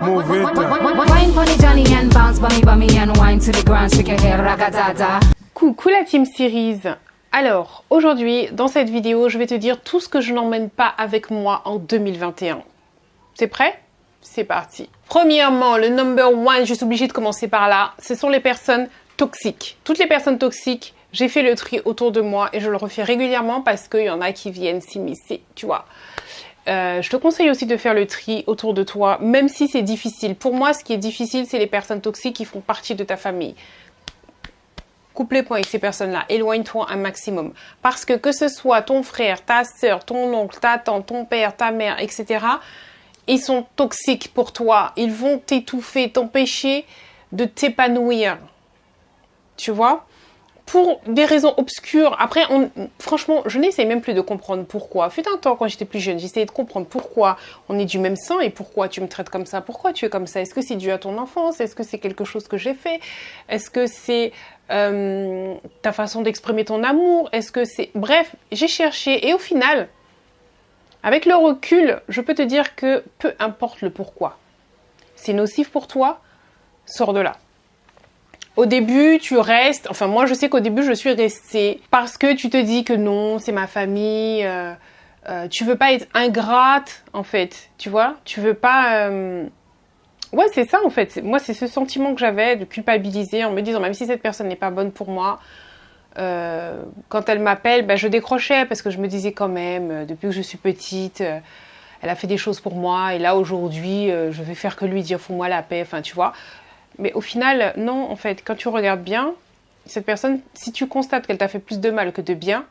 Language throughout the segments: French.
Move it. Wine for the Johnny and bounce, bummy and wine to the ground, shake your hair, ragatata. Coucou la team series. Alors, aujourd'hui, dans cette vidéo, je vais te dire tout ce que je n'emmène pas avec moi en 2021. C'est prêt? C'est parti. Premièrement, le number one, je suis obligée de commencer par là, ce sont les personnes toxiques. Toutes les personnes toxiques, j'ai fait le tri autour de moi et je le refais régulièrement parce qu'il y en a qui viennent s'immiscer, tu vois. Je te conseille aussi de faire le tri autour de toi, même si c'est difficile. Pour moi, ce qui est difficile, c'est les personnes toxiques qui font partie de ta famille. Coupe les points avec ces personnes-là, éloigne-toi un maximum. Parce que ce soit ton frère, ta soeur, ton oncle, ta tante, ton père, ta mère, etc., ils sont toxiques pour toi. Ils vont t'étouffer, t'empêcher de t'épanouir. Tu vois ? Pour des raisons obscures. Après, franchement, je n'essaie même plus de comprendre pourquoi. Fut un temps, quand j'étais plus jeune, j'essayais de comprendre pourquoi on est du même sang et pourquoi tu me traites comme ça. Pourquoi tu es comme ça? Est-ce que c'est dû à ton enfance? Est-ce que c'est quelque chose que j'ai fait? Est-ce que c'est ta façon d'exprimer ton amour? Est-ce que c'est... Bref, j'ai cherché et au final, avec le recul, je peux te dire que peu importe le pourquoi. C'est nocif pour toi, sors de là. Au début, tu restes, enfin moi je sais qu'au début je suis restée parce que tu te dis que non, c'est ma famille, tu veux pas être ingrate en fait, tu vois, tu veux pas... Ouais c'est ça en fait, moi c'est ce sentiment que j'avais de culpabiliser en me disant même si cette personne n'est pas bonne pour moi, quand elle m'appelle, ben, je décrochais parce que je me disais quand même, depuis que je suis petite, elle a fait des choses pour moi et là aujourd'hui je vais faire que lui dire fous-moi la paix, enfin tu vois. Mais au final, non, en fait, quand tu regardes bien, cette personne, si tu constates qu'elle t'a fait plus de mal que de bien,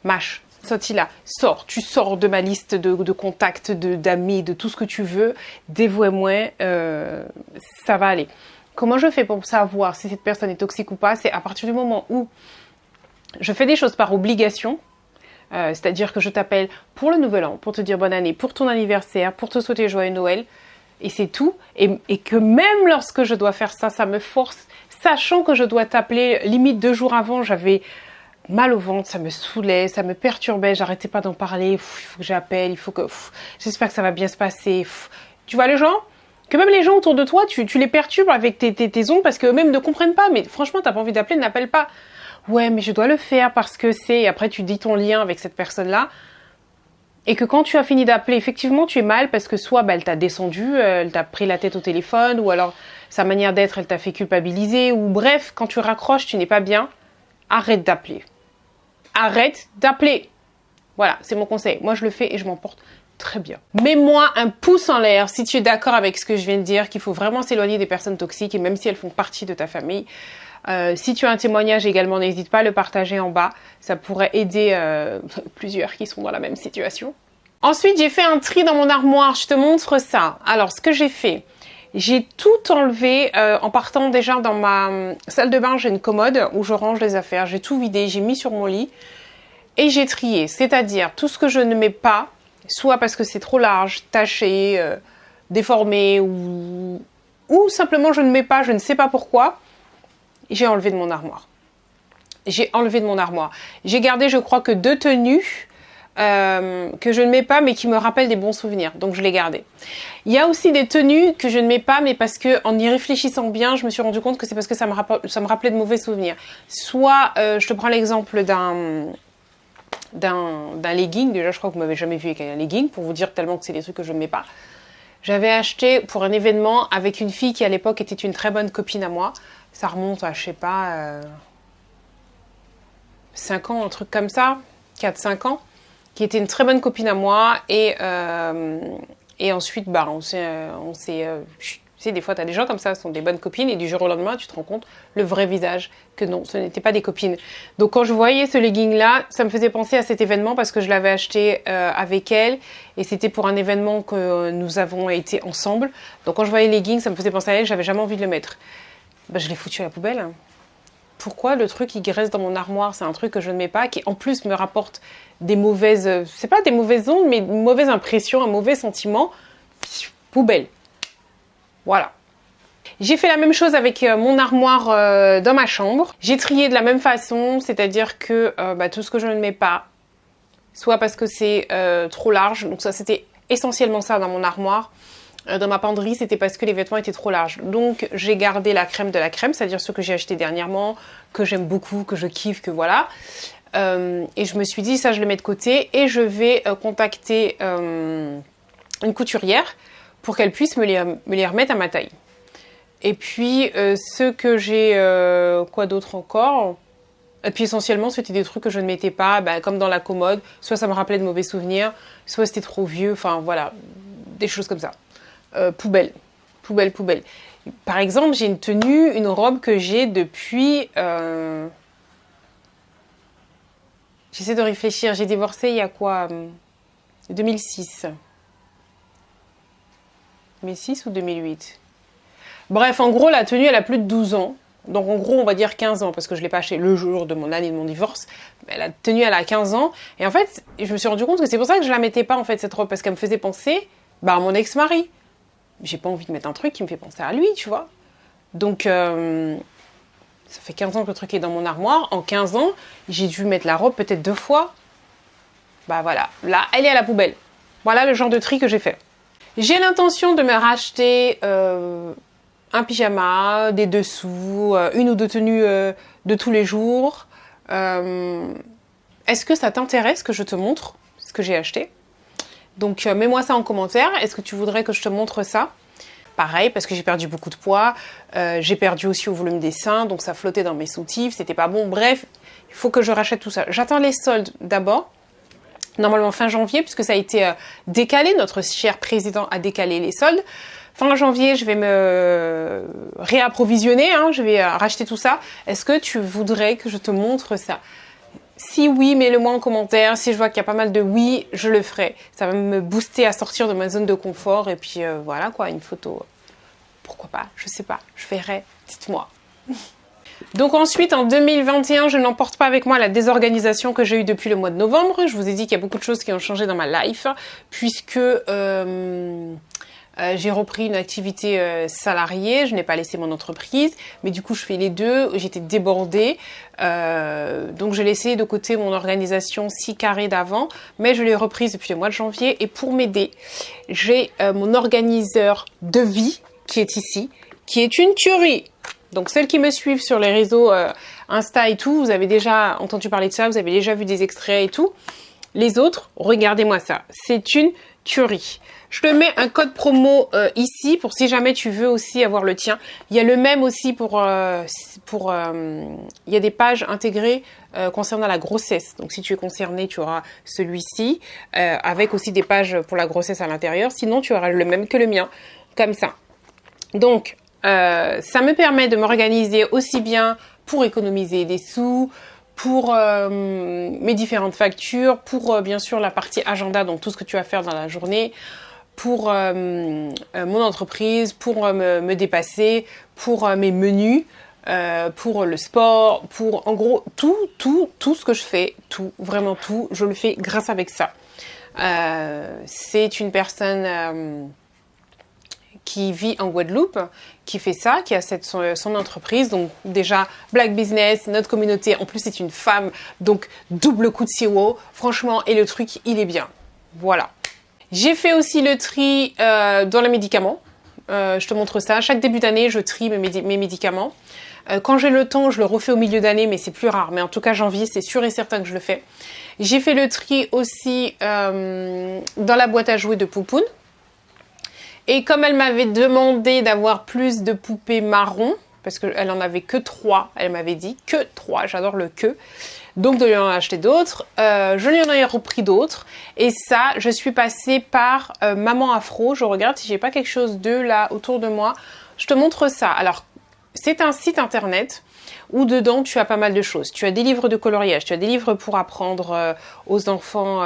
mâche, sortis-la, sors, tu sors de ma liste de contacts, d'amis, de tout ce que tu veux, dévouez-moi, ça va aller. Comment je fais pour savoir si cette personne est toxique ou pas? C'est à partir du moment où je fais des choses par obligation, c'est-à-dire que je t'appelle pour le nouvel an, pour te dire bonne année, pour ton anniversaire, pour te souhaiter joyeux Noël, et c'est tout, et que même lorsque je dois faire ça, ça me force, sachant que je dois t'appeler, limite 2 jours avant, j'avais mal au ventre, ça me saoulait, ça me perturbait, j'arrêtais pas d'en parler, il faut que j'appelle, il faut que... j'espère que ça va bien se passer. Tu vois les gens? Que même les gens autour de toi, tu les perturbes avec tes ongles parce qu'eux-mêmes ne comprennent pas, mais franchement, t'as pas envie d'appeler, n'appelle pas. Ouais, mais je dois le faire parce que c'est... Et après, tu dis ton lien avec cette personne-là. Et que quand tu as fini d'appeler, effectivement, tu es mal parce que soit elle t'a descendu, elle t'a pris la tête au téléphone, ou alors sa manière d'être, elle t'a fait culpabiliser, ou bref, quand tu raccroches, tu n'es pas bien, arrête d'appeler. Arrête d'appeler. Voilà, c'est mon conseil. Moi, je le fais et je m'en porte très bien. Mets-moi un pouce en l'air si tu es d'accord avec ce que je viens de dire, qu'il faut vraiment s'éloigner des personnes toxiques, et même si elles font partie de ta famille. Si tu as un témoignage également, n'hésite pas à le partager en bas. Ça pourrait aider plusieurs qui sont dans la même situation. Ensuite, j'ai fait un tri dans mon armoire. Je te montre ça. Alors, ce que j'ai fait, j'ai tout enlevé en partant déjà dans ma salle de bain. J'ai une commode où je range les affaires. J'ai tout vidé, j'ai mis sur mon lit et j'ai trié. C'est-à-dire tout ce que je ne mets pas, soit parce que c'est trop large, taché, déformé ou simplement je ne mets pas, je ne sais pas pourquoi. J'ai enlevé de mon armoire. J'ai enlevé de mon armoire. J'ai gardé, je crois, que 2 tenues que je ne mets pas, mais qui me rappellent des bons souvenirs. Donc, je les gardais. Il y a aussi des tenues que je ne mets pas, mais parce que, en y réfléchissant bien, je me suis rendu compte que c'est parce que ça me rappelait de mauvais souvenirs. Soit, je te prends l'exemple d'un legging. Déjà, je crois que vous m'avez jamais vu avec un legging, pour vous dire tellement que c'est des trucs que je ne mets pas. J'avais acheté pour un événement avec une fille qui, à l'époque, était une très bonne copine à moi. Ça remonte à, je sais pas, 5 ans, un truc comme ça, 4-5 ans, qui était une très bonne copine à moi. Et ensuite, on s'est tu sais, des fois, tu as des gens comme ça, ce sont des bonnes copines, et du jour au lendemain, tu te rends compte le vrai visage, que non, ce n'était pas des copines. Donc, quand je voyais ce legging-là, ça me faisait penser à cet événement parce que je l'avais acheté avec elle, et c'était pour un événement que nous avons été ensemble. Donc, quand je voyais le legging, ça me faisait penser à elle, j'avais jamais envie de le mettre. Je l'ai foutu à la poubelle. Pourquoi le truc il reste dans mon armoire? C'est un truc que je ne mets pas, qui en plus me rapporte des mauvaises... c'est pas des mauvaises ondes, mais une mauvaise impression, un mauvais sentiment. Poubelle. Voilà. J'ai fait la même chose avec mon armoire dans ma chambre. J'ai trié de la même façon, c'est-à-dire que tout ce que je ne mets pas, soit parce que c'est trop large, donc ça c'était essentiellement ça dans mon armoire, dans ma penderie, c'était parce que les vêtements étaient trop larges. Donc, j'ai gardé la crème de la crème, c'est-à-dire ceux que j'ai achetés dernièrement, que j'aime beaucoup, que je kiffe, que voilà. Et je me suis dit, ça, je le mets de côté et je vais contacter une couturière pour qu'elle puisse me les remettre à ma taille. Et puis, ceux que j'ai... quoi d'autre encore? Et puis, essentiellement, c'était des trucs que je ne mettais pas, comme dans la commode. Soit ça me rappelait de mauvais souvenirs, soit c'était trop vieux. Enfin, voilà, des choses comme ça. Poubelle. Par exemple, j'ai une tenue, une robe que j'ai depuis... J'essaie de réfléchir. J'ai divorcé il y a quoi 2006. 2006 ou 2008? Bref, en gros, la tenue, elle a plus de 12 ans. Donc, en gros, on va dire 15 ans, parce que je ne l'ai pas acheté le jour de mon année de mon divorce. Mais la tenue, elle a 15 ans. Et en fait, je me suis rendu compte que c'est pour ça que je ne la mettais pas, en fait, cette robe, parce qu'elle me faisait penser à mon ex-mari. J'ai pas envie de mettre un truc qui me fait penser à lui, tu vois. Donc, ça fait 15 ans que le truc est dans mon armoire. En 15 ans, j'ai dû mettre la robe peut-être 2 fois. Voilà. Là, elle est à la poubelle. Voilà le genre de tri que j'ai fait. J'ai l'intention de me racheter un pyjama, des dessous, une ou deux tenues de tous les jours. Est-ce que ça t'intéresse que je te montre ce que j'ai acheté? Donc, mets-moi ça en commentaire. Est-ce que tu voudrais que je te montre ça? Pareil, parce que j'ai perdu beaucoup de poids. J'ai perdu aussi au volume des seins, donc ça flottait dans mes soutifs. C'était pas bon. Bref, il faut que je rachète tout ça. J'attends les soldes d'abord. Normalement fin janvier, puisque ça a été décalé. Notre cher président a décalé les soldes. Fin janvier, je vais me réapprovisionner. Je vais racheter tout ça. Est-ce que tu voudrais que je te montre ça? Si oui, mets-le-moi en commentaire. Si je vois qu'il y a pas mal de oui, je le ferai. Ça va me booster à sortir de ma zone de confort. Et puis voilà quoi, une photo. Pourquoi pas? Je sais pas. Je verrai. Dites-moi. Donc ensuite, en 2021, je n'emporte pas avec moi la désorganisation que j'ai eue depuis le mois de novembre. Je vous ai dit qu'il y a beaucoup de choses qui ont changé dans ma life, puisque j'ai repris une activité salariée. Je n'ai pas laissé mon entreprise, mais du coup, je fais les deux. J'étais débordée. Donc j'ai laissé de côté mon organisation si carrée d'avant, mais je l'ai reprise depuis le mois de janvier. Et pour m'aider, j'ai mon organiseur de vie qui est ici, qui est une tuerie. Donc celles qui me suivent sur les réseaux Insta et tout, vous avez déjà entendu parler de ça, vous avez déjà vu des extraits et tout. Les autres, regardez-moi ça. C'est une tuerie. Je te mets un code promo ici pour si jamais tu veux aussi avoir le tien. Il y a le même aussi il y a des pages intégrées concernant la grossesse. Donc si tu es concerné, tu auras celui-ci avec aussi des pages pour la grossesse à l'intérieur. Sinon, tu auras le même que le mien, comme ça. Donc, ça me permet de m'organiser aussi bien pour économiser des sous, pour mes différentes factures, pour bien sûr la partie agenda, donc tout ce que tu vas faire dans la journée, pour mon entreprise, pour me dépasser, pour mes menus, pour le sport, pour en gros tout ce que je fais, vraiment tout, je le fais grâce avec ça. C'est une personne qui vit en Guadeloupe, qui fait ça, qui a son entreprise. Donc déjà, Black Business, notre communauté, en plus c'est une femme, donc double coup de sirop. Franchement, et le truc, il est bien. Voilà. J'ai fait aussi le tri dans les médicaments. Je te montre ça. Chaque début d'année, je trie mes médicaments. Quand j'ai le temps, je le refais au milieu d'année, mais c'est plus rare. Mais en tout cas, janvier, c'est sûr et certain que je le fais. J'ai fait le tri aussi dans la boîte à jouets de Poupoune. Et comme elle m'avait demandé d'avoir plus de poupées marron, parce qu'elle en avait que 3, elle m'avait dit que 3, j'adore le que. Donc de lui en acheter d'autres, je lui en ai repris d'autres. Et ça, je suis passée par Maman Afro. Je regarde si j'ai pas quelque chose de là autour de moi. Je te montre ça. Alors, c'est un site internet où dedans tu as pas mal de choses. Tu as des livres de coloriage, tu as des livres pour apprendre aux enfants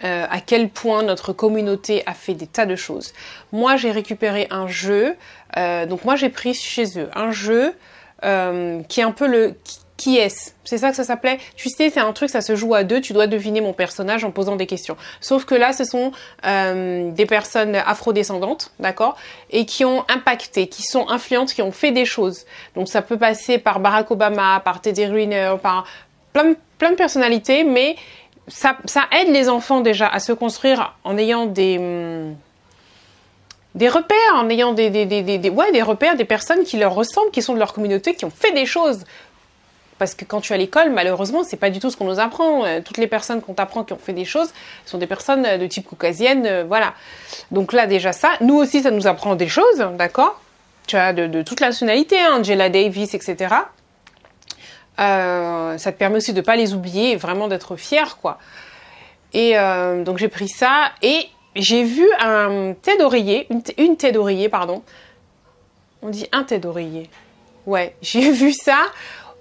à quel point notre communauté a fait des tas de choses. Moi, j'ai récupéré un jeu. Donc moi, j'ai pris chez eux un jeu qui est un peu le... Qui est-ce? C'est ça que ça s'appelait. Tu sais, c'est un truc, ça se joue à deux. Tu dois deviner mon personnage en posant des questions. Sauf que là, ce sont des personnes afrodescendantes, d'accord? Et qui ont impacté, qui sont influentes, qui ont fait des choses. Donc ça peut passer par Barack Obama, par Teddy Riner, par plein de personnalités, mais ça aide les enfants déjà à se construire en ayant des des repères, en ayant des repères, des personnes qui leur ressemblent, qui sont de leur communauté, qui ont fait des choses. Parce que quand tu es à l'école, malheureusement, c'est pas du tout ce qu'on nous apprend. Toutes les personnes qu'on t'apprend qui ont fait des choses sont des personnes de type caucasienne, voilà. Donc là, déjà ça. Nous aussi, ça nous apprend des choses, d'accord? Tu as de toute la nationalité, hein, Angela Davis, etc. Ça te permet aussi de pas les oublier et vraiment d'être fier, quoi. Et donc j'ai pris ça et j'ai vu un tête d'oreiller, une tête d'oreiller, pardon. On dit un tête d'oreiller. Ouais, j'ai vu ça.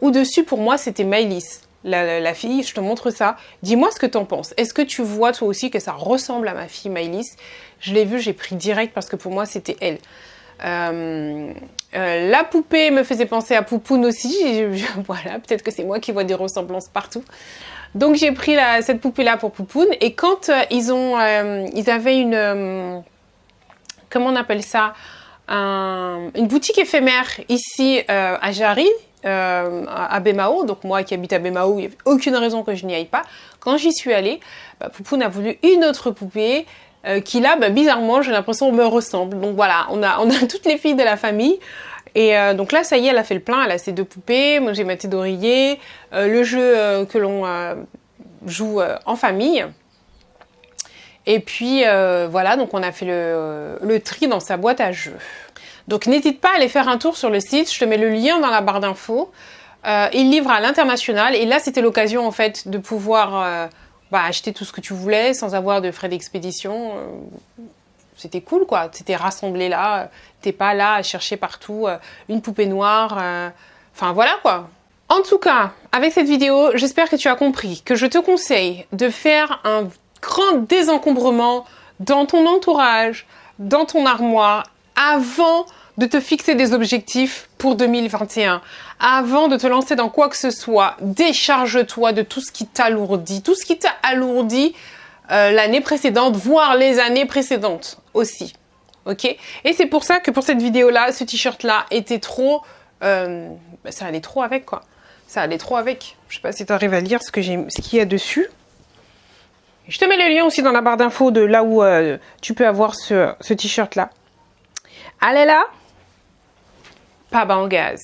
Au-dessus, pour moi, c'était Maëlys, la fille. Je te montre ça. Dis-moi ce que t'en penses. Est-ce que tu vois, toi aussi, que ça ressemble à ma fille Maëlys? Je l'ai vue, j'ai pris direct parce que pour moi, c'était elle. La poupée me faisait penser à Poupoune aussi. Voilà, peut-être que c'est moi qui vois des ressemblances partout. Donc, j'ai pris cette poupée-là pour Poupoune. Et quand ils avaient une... comment on appelle ça? Une boutique éphémère ici à Jarry, à Bemao. Donc moi qui habite à Bemao, il n'y avait aucune raison que je n'y aille pas. Quand j'y suis allée, Poupoune a voulu une autre poupée qui là, bizarrement, j'ai l'impression me ressemble. Donc voilà, on a toutes les filles de la famille. Et donc là, ça y est, elle a fait le plein, elle a ses deux poupées. Moi, j'ai ma tête d'oreiller, le jeu que l'on joue en famille. Et puis voilà, donc on a fait le tri dans sa boîte à jeux. Donc n'hésite pas à aller faire un tour sur le site, je te mets le lien dans la barre d'infos. Il livre à l'international et là c'était l'occasion en fait de pouvoir acheter tout ce que tu voulais sans avoir de frais d'expédition. C'était cool quoi, c'était rassemblé là, t'es pas là à chercher partout une poupée noire. Enfin voilà quoi. En tout cas, avec cette vidéo, j'espère que tu as compris que je te conseille de faire un grand désencombrement dans ton entourage, dans ton armoire, avant de te fixer des objectifs pour 2021. Avant de te lancer dans quoi que ce soit, décharge-toi de tout ce qui t'alourdit, tout ce qui t'a alourdi l'année précédente, voire les années précédentes aussi. Ok? Et c'est pour ça que pour cette vidéo-là, ce t-shirt-là était trop... ça allait trop avec, quoi. Ça allait trop avec. Je sais pas si tu arrives à lire ce qu'il y a dessus. Je te mets le lien aussi dans la barre d'infos de là où tu peux avoir ce t-shirt là. Allez là, pas bas en gaz.